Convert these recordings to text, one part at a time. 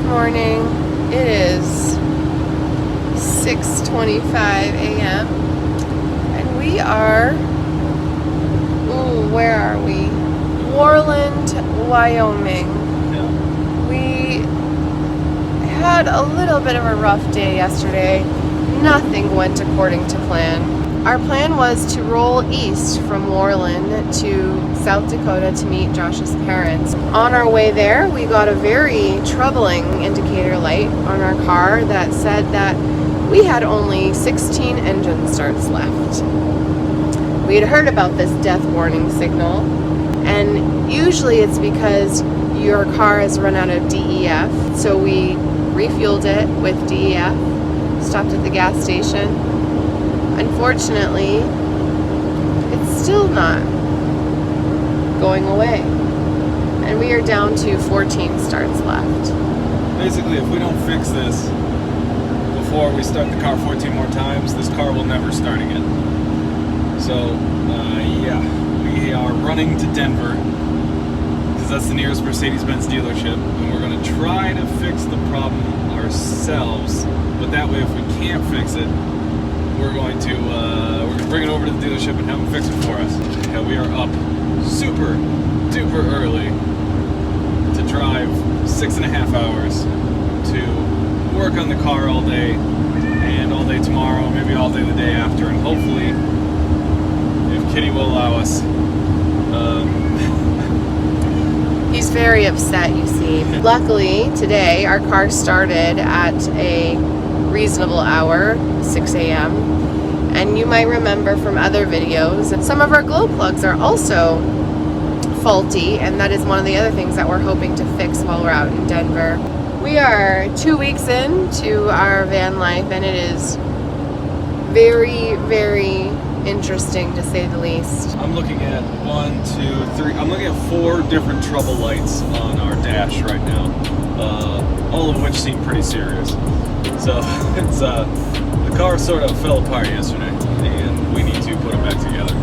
morning. It is 6:25 a.m. and we are, where are we? Worland, Wyoming. Yeah. We had a little bit of a rough day yesterday. Nothing went according to plan. Our plan was to roll east from Worland to South Dakota to meet Josh's parents. On our way there, we got a very troubling indicator light on our car that said that we had only 16 engine starts left. We had heard about this death warning signal, and usually it's because your car has run out of DEF, so we refueled it with DEF, stopped at the gas station. Unfortunately, it's still not going away, and we are down to 14 starts left. Basically, if we don't fix this before we start the car 14 more times, this car will never start again. So, yeah, we are running to Denver because that's the nearest Mercedes-Benz dealership, and we're going to try to fix the problem ourselves. But that way, if we can't fix it, we're going to bring it over to the dealership and have them fix it for us. Yeah, we are up super duper early to drive 6.5 hours to work on the car all day and all day tomorrow, maybe all day the day after, and hopefully, if Kitty will allow us. He's very upset, you see. Luckily, today our car started at a reasonable hour, 6 a.m. And you might remember from other videos that some of our glow plugs are also faulty, and that is one of the other things that we're hoping to fix while we're out in Denver. We are 2 weeks into our van life, and it is very, very interesting to say the least. I'm looking at 1, 2, 3. I'm looking at 4 different trouble lights on our dash right now, all of which seem pretty serious. So it's the car sort of fell apart yesterday, and we need to put it back together.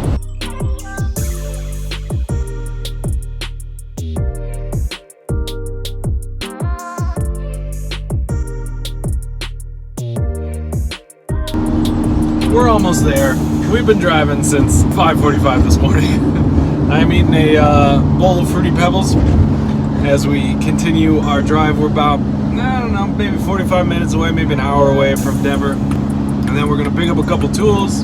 We're almost there. We've been driving since 5:45 this morning. I'm eating a bowl of Fruity Pebbles. As we continue our drive, we're about, I don't know, maybe 45 minutes away, maybe an hour away from Denver. And then we're going to pick up a couple tools,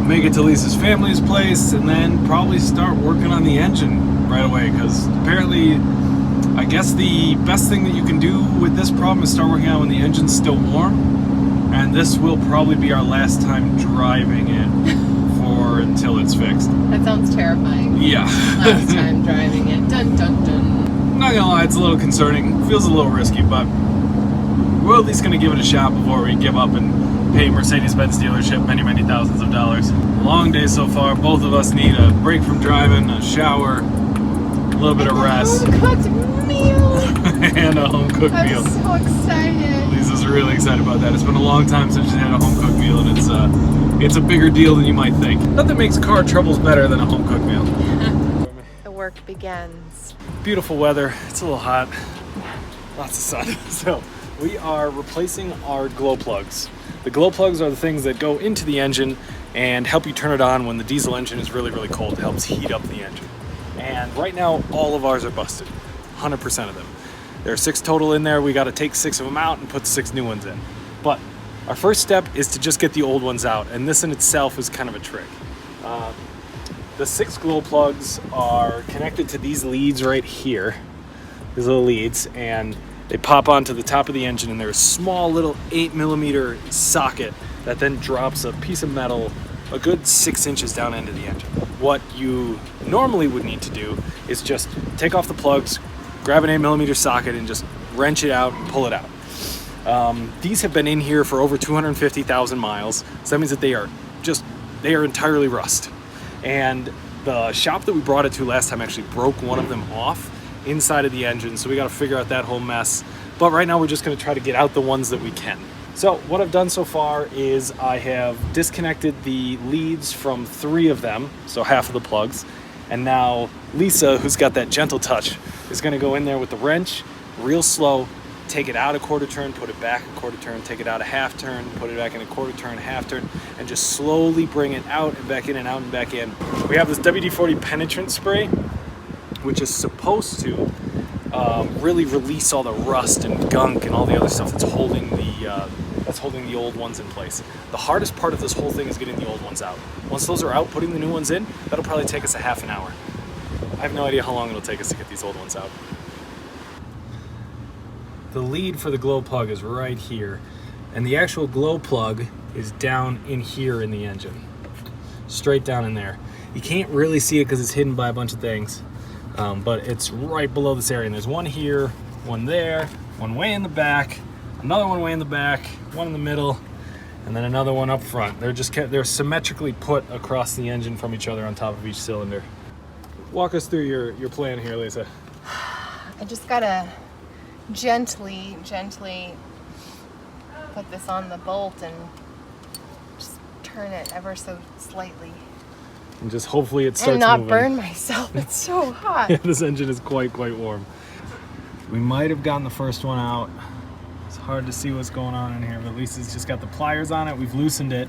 make it to Lisa's family's place, and then probably start working on the engine right away. Because apparently, I guess the best thing that you can do with this problem is start working out when the engine's still warm. And this will probably be our last time driving it until it's fixed. That sounds terrifying. Yeah. Last time driving it. Dun dun dun. Not gonna lie, it's a little concerning. Feels a little risky, but we're at least gonna give it a shot before we give up and pay Mercedes-Benz dealership many, many thousands of dollars. Long day so far. Both of us need a break from driving, a shower, a little bit of rest. Home-cooked meal. And a home-cooked meal. I'm so excited. Lisa's really excited about that. It's been a long time since she's had a home-cooked meal, and it's a bigger deal than you might think. Nothing makes car troubles better than a home-cooked meal. The work begins. Beautiful weather. It's a little hot. Lots of sun. So we are replacing our glow plugs. The glow plugs are the things that go into the engine and help you turn it on when the diesel engine is really, really cold. It helps heat up the engine. And right now, all of ours are busted. 100% of them. There are 6 total in there. We got to take 6 of them out and put 6 new ones in. But our first step is to just get the old ones out. And this in itself is kind of a trick. The 6 glow plugs are connected to these leads right here. These little leads, and they pop onto the top of the engine, and there's a small little 8mm socket that then drops a piece of metal a good 6 inches down into the engine. What you normally would need to do is just take off the plugs, grab an 8mm socket, and just wrench it out and pull it out. These have been in here for over 250,000 miles, so that means that they are entirely rust. And the shop that we brought it to last time actually broke one of them off inside of the engine, so we got to figure out that whole mess. But right now we're just going to try to get out the ones that we can. So what I've done so far is I have disconnected the leads from 3 of them, so half of the plugs, and now Lisa, who's got that gentle touch, is going to go in there with the wrench real slow, take it out a quarter turn, put it back a quarter turn, take it out a half turn, put it back in a quarter turn, half turn, and just slowly bring it out and back in and out and back in. We have this WD-40 penetrant spray, which is supposed to really release all the rust and gunk and all the other stuff that's holding the old ones in place. The hardest part of this whole thing is getting the old ones out. Once those are out, putting the new ones in, that'll probably take us a half an hour. I have no idea how long it'll take us to get these old ones out. The lead for the glow plug is right here, and the actual glow plug is down in here in the engine, straight down in there. You can't really see it because it's hidden by a bunch of things, but it's right below this area. And there's one here, one there, one way in the back, another one way in the back, one in the middle, and then another one up front. They're symmetrically put across the engine from each other on top of each cylinder. Walk us through your plan here, Lisa. I just gotta gently put this on the bolt and just turn it ever so slightly. And just hopefully it starts and not moving. burn myself. It's so hot. Yeah, this engine is quite warm. We might have gotten the first one out. It's hard to see what's going on in here, but Lisa's just got the pliers on it. We've loosened it,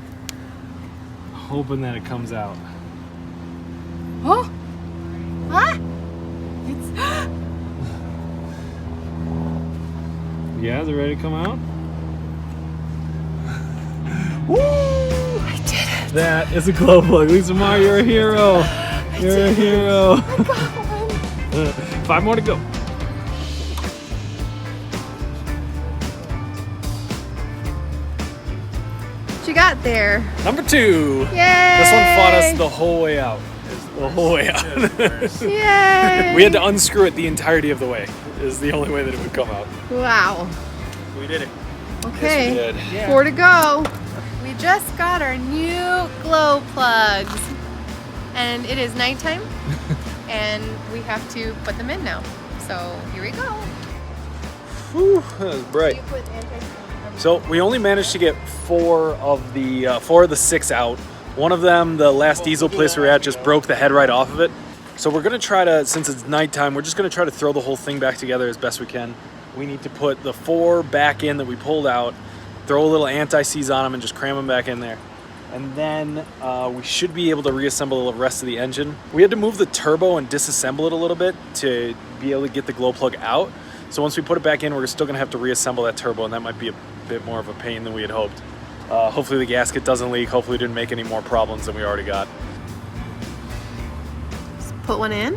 hoping that it comes out. Oh! Ah! It's... Yeah, is it ready to come out? Woo! I did it! That is a glow plug. Lisa Ma, you're a hero. You're a hero. I got one. 5 more to go. What you got there? Number 2. Yay! This one fought us the whole way out. The whole way out. Yay! We had to unscrew it the entirety of the way. Is the only way that it would come out. Wow. We did it. Okay, Yes, we did. Yeah. 4 to go. We just got our new glow plugs, and it is nighttime, and we have to put them in now. So here we go. Whew, that was bright. So we only managed to get 4 of the 6 out. One of them, the last diesel place we were at, just broke the head right off of it. So we're gonna try to, since it's nighttime, we're just gonna try to throw the whole thing back together as best we can. We need to put the 4 back in that we pulled out, throw a little anti-seize on them and just cram them back in there. And then we should be able to reassemble the rest of the engine. We had to move the turbo and disassemble it a little bit to be able to get the glow plug out. So once we put it back in, we're still gonna have to reassemble that turbo, and that might be a bit more of a pain than we had hoped. Hopefully the gasket doesn't leak. Hopefully it didn't make any more problems than we already got. Just put one in.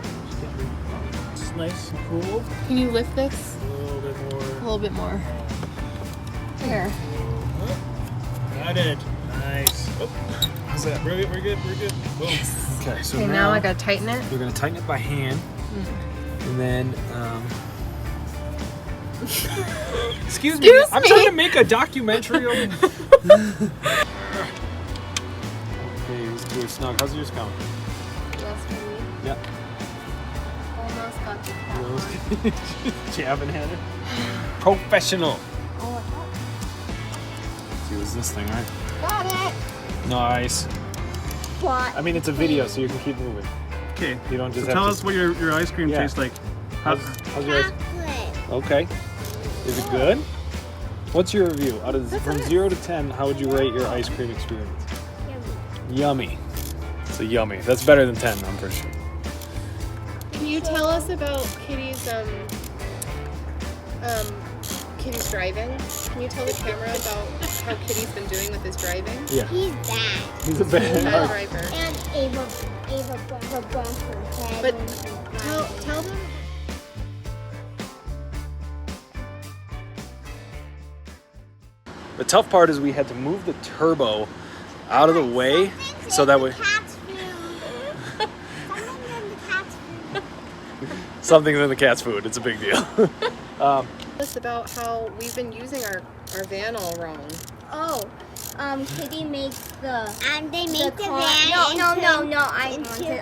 It's nice and cool. Can you lift this? A little bit more. A little bit more. There. Got it. Nice. Oh, how's that? We're good. We're good. Boom. Yes. Okay, so Okay, now I gotta tighten it. we're gonna tighten it by hand, and then. Excuse me. I'm trying to make a documentary on. Okay, we're snug. How's yours going? Yes, for me. Yeah. Almost got the cat. Jabbing at it. Professional. Oh, See, it was this thing, right? got it. Nice. What? I mean, it's a video, so you can keep moving. Okay. You don't just So have tell to. us what your ice cream Yeah. tastes like. How's yours? Chocolate. Okay. Is it good? What's your review? From 0 to 10, how would you rate your ice cream experience? Yummy. So yummy. That's better than 10, I'm pretty sure. Can you tell us about Kitty's Kitty's driving? Can you tell the camera about how Kitty's been doing with his driving? Yeah. He's bad. He's a bad Bad driver. And Ava bumped her head. But when- tell them. The tough part is we had to move the turbo out of the way so that way Cat's food. something's in the cat's food. It's a big deal. Tell us about how we've been using our van all wrong. Oh, Kitty makes the. And they make the car. van No. into-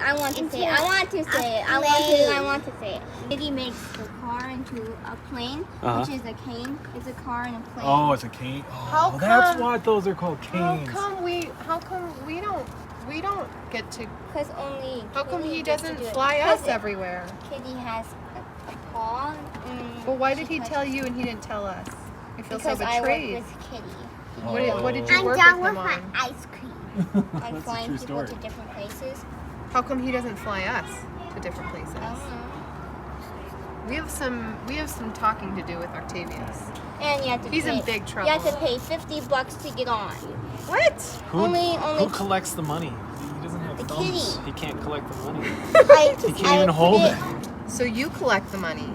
I want to say it. I want to say it. I want to say it. Kitty makes the car into a plane, which is a cane. It's a car and a plane. Oh, it's a cane. How Oh, that's come- why those are called canes. How come we don't get to? Because only. How come Kitty he gets to doesn't do it. fly 'Cause us everywhere? Kitty has a paw, and Well, why did he tell you and he didn't tell us? I feel Because so I betrayed. work with Kitty. What did you I'm work done with with him my on? ice cream. I'm That's a flying true people story. to different places. How come he doesn't fly us to different places? I don't know. We have some talking to do with Octavius. And you have to He's pay, in big trouble. You have to pay $50 to get on. What? Who collects the money? He doesn't have The thumbs. kitty. He can't collect the money. He can't even hold it. So you collect the money.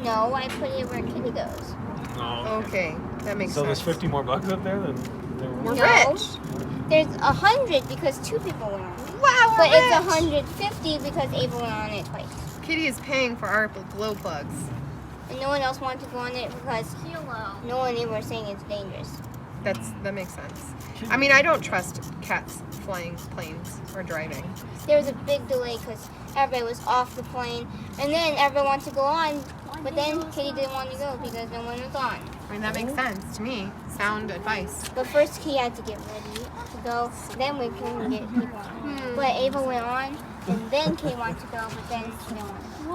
No, I put it where Kitty goes. Oh, Okay, that makes So sense. there's 50 more bucks up there than there We're was. No. rich. There's 100 because 2 people went on. Wow, But we're it's rich. 150 because Ava went on it twice. Kitty is paying for our glow plugs. And no one else wanted to go on it because no one ever was saying it's dangerous. That makes sense. I mean, I don't trust cats flying planes or driving. There was a big delay because everybody was off the plane. And then everybody wanted to go on. But then Kitty didn't want to go because no one was on. I mean, that makes sense to me. Sound advice. But first Kitty had to get ready to go. Then we couldn't get people on. But Ava went on. And then Kitty wanted to go. But then she didn't want to go.